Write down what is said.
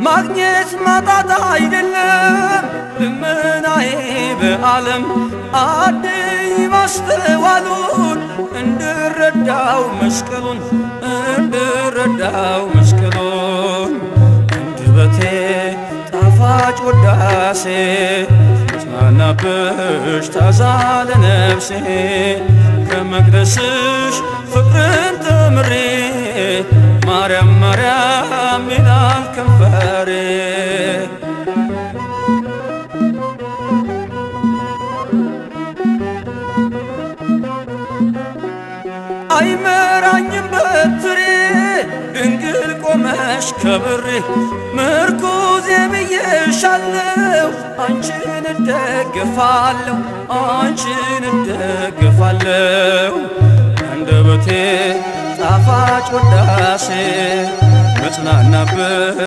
ማግኘት ማጣት አይደለም ልመናዬ በዓለም አድይ ማስተዋሉን እንድረዳው መስቀሉን አንደበቴ ጣፋጭ ውዳሴ ጽናናብሽ ታዛ ለነፍሴ ከመቅደስሽ ፍቅርን ተምሬ ማርያም ማርያም ይላል ከንፈሬ አይመራኝም በትሬ ድንግል ቆመሽ ከብሬ ምርኩዜ ብዬሻለሁ አንቺን እደግፋለሁ አንደበቴ ጣፋጭ ውዳሴ መጽናናበት